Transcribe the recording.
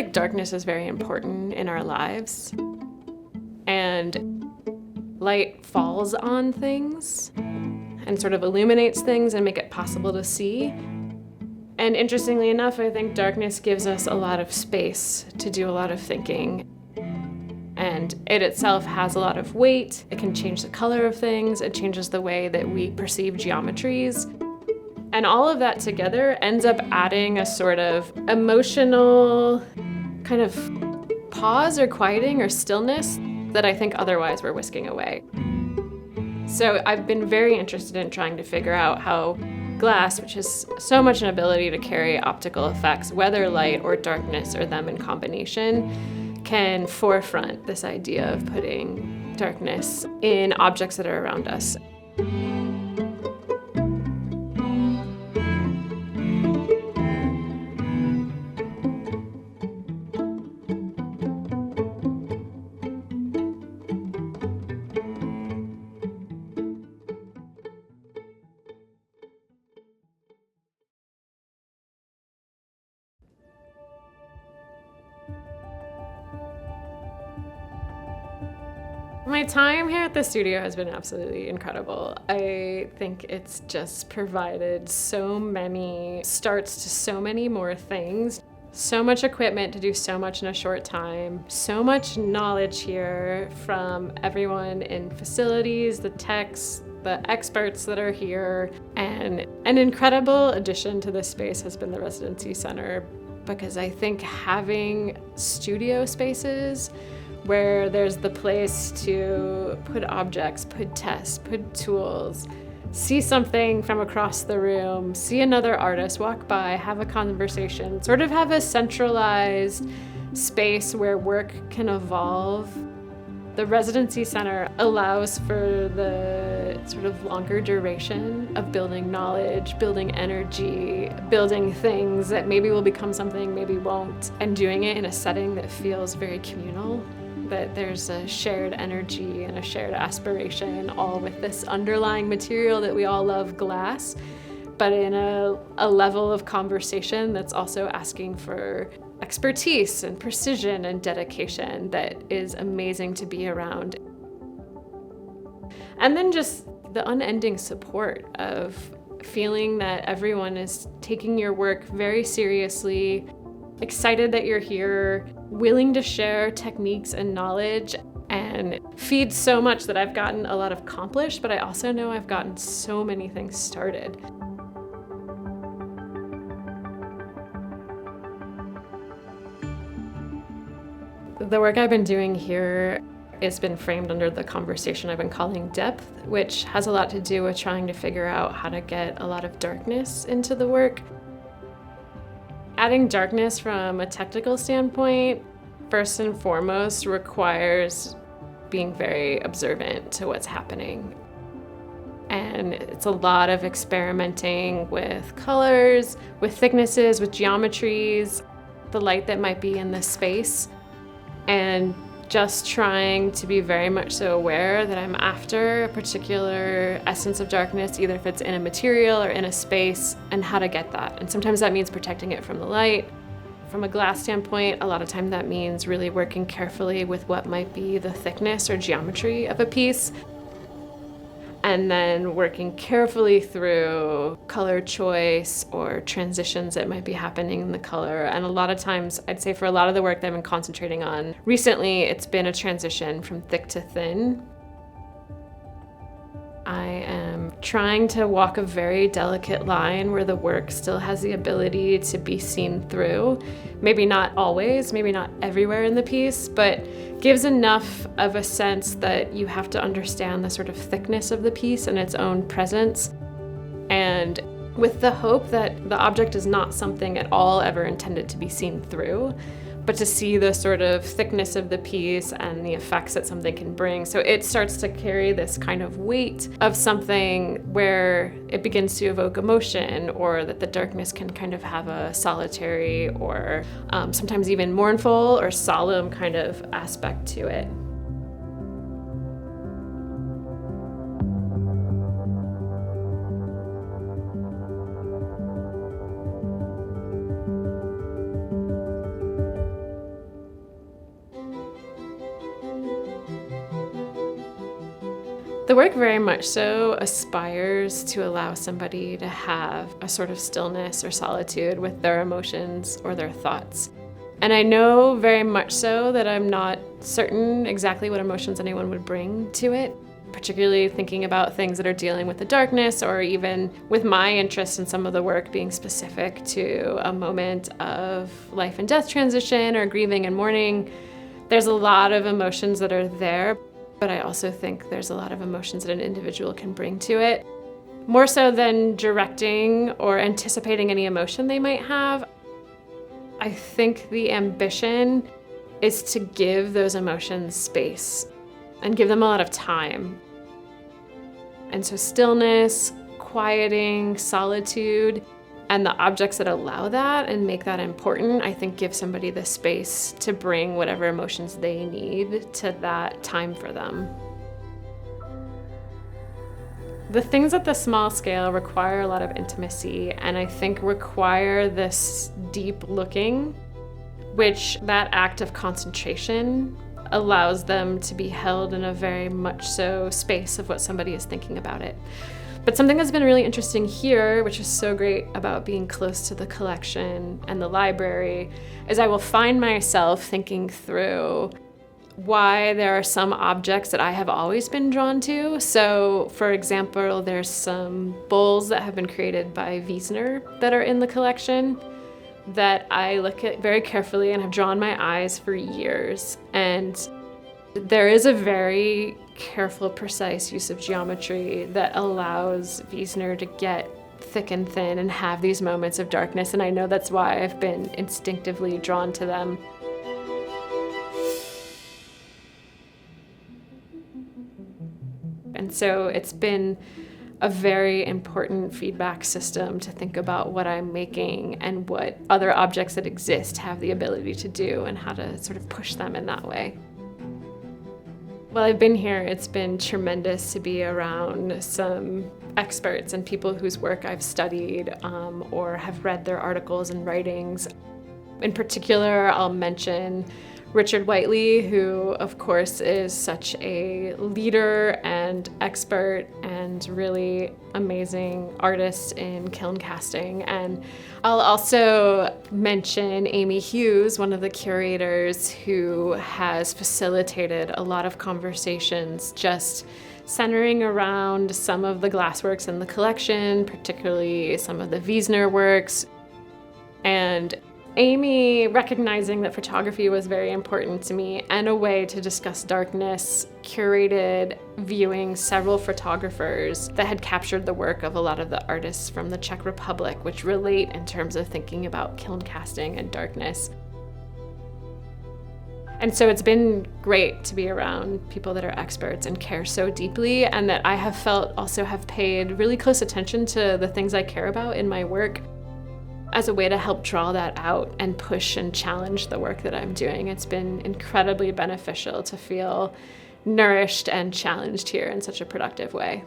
like darkness is very important in our lives, and light falls on things and sort of illuminates things and make it possible to see. And interestingly enough, I think darkness gives us a lot of space to do a lot of thinking. And it itself has a lot of weight. It can change the color of things. It changes the way that we perceive geometries. And all of that together ends up adding a sort of emotional kind of pause or quieting or stillness that I think otherwise we're whisking away. So I've been very interested in trying to figure out how glass, which has so much an ability to carry optical effects, whether light or darkness or them in combination, can forefront this idea of putting darkness in objects that are around us. My time here at the studio has been absolutely incredible. I think it's just provided so many starts to so many more things, so much equipment to do so much in a short time, so much knowledge here from everyone in facilities, the techs, the experts that are here, and an incredible addition to this space has been the Residency Center, because I think having studio spaces where there's the place to put objects, put tests, put tools, see something from across the room, see another artist, walk by, have a conversation, sort of have a centralized space where work can evolve. The Residency Center allows for the sort of longer duration of building knowledge, building energy, building things that maybe will become something, maybe won't, and doing it in a setting that feels very communal. That there's a shared energy and a shared aspiration, all with this underlying material that we all love, glass, but in a level of conversation that's also asking for expertise and precision and dedication that is amazing to be around. And then just the unending support of feeling that everyone is taking your work very seriously, excited that you're here, willing to share techniques and knowledge, and feeds so much that I've gotten a lot accomplished, but I also know I've gotten so many things started. The work I've been doing here has been framed under the conversation I've been calling depth, which has a lot to do with trying to figure out how to get a lot of darkness into the work. Adding darkness from a technical standpoint, first and foremost, requires being very observant to what's happening. And it's a lot of experimenting with colors, with thicknesses, with geometries, the light that might be in this space, and just trying to be very much so aware that I'm after a particular essence of darkness, either if it's in a material or in a space, and how to get that. And sometimes that means protecting it from the light. From a glass standpoint, a lot of time that means really working carefully with what might be the thickness or geometry of a piece, and then working carefully through color choice or transitions that might be happening in the color. And a lot of times, I'd say for a lot of the work that I've been concentrating on recently, it's been a transition from thick to thin. I am trying to walk a very delicate line where the work still has the ability to be seen through. Maybe not always, maybe not everywhere in the piece, but gives enough of a sense that you have to understand the sort of thickness of the piece and its own presence. And with the hope that the object is not something at all ever intended to be seen through, but to see the sort of thickness of the piece and the effects that something can bring. So it starts to carry this kind of weight of something where it begins to evoke emotion, or that the darkness can kind of have a solitary or sometimes even mournful or solemn kind of aspect to it. The work very much so aspires to allow somebody to have a sort of stillness or solitude with their emotions or their thoughts. And I know very much so that I'm not certain exactly what emotions anyone would bring to it, particularly thinking about things that are dealing with the darkness, or even with my interest in some of the work being specific to a moment of life and death transition or grieving and mourning. There's a lot of emotions that are there. But I also think there's a lot of emotions that an individual can bring to it. More so than directing or anticipating any emotion they might have, I think the ambition is to give those emotions space and give them a lot of time. And so stillness, quieting, solitude, and the objects that allow that and make that important, I think give somebody the space to bring whatever emotions they need to that time for them. The things at the small scale require a lot of intimacy, and I think require this deep looking, which that act of concentration allows them to be held in a very much so space of what somebody is thinking about it. But something that's been really interesting here, which is so great about being close to the collection and the library, is I will find myself thinking through why there are some objects that I have always been drawn to. So, for example, there's some bowls that have been created by Wiesner that are in the collection that I look at very carefully and have drawn my eyes for years. And there is a very careful, precise use of geometry that allows Wiesner to get thick and thin and have these moments of darkness, and I know that's why I've been instinctively drawn to them. And so it's been a very important feedback system to think about what I'm making and what other objects that exist have the ability to do and how to sort of push them in that way. While I've been here, it's been tremendous to be around some experts and people whose work I've studied or have read their articles and writings. In particular, I'll mention Richard Whiteley, who of course is such a leader and expert and really amazing artist in kiln casting. And I'll also mention Amy Hughes, one of the curators who has facilitated a lot of conversations just centering around some of the glassworks in the collection, particularly some of the Wiesner works. And Amy, recognizing that photography was very important to me and a way to discuss darkness, curated viewing several photographers that had captured the work of a lot of the artists from the Czech Republic, which relate in terms of thinking about kiln casting and darkness. And so it's been great to be around people that are experts and care so deeply, and that I have felt also have paid really close attention to the things I care about in my work as a way to help draw that out and push and challenge the work that I'm doing. It's been incredibly beneficial to feel nourished and challenged here in such a productive way.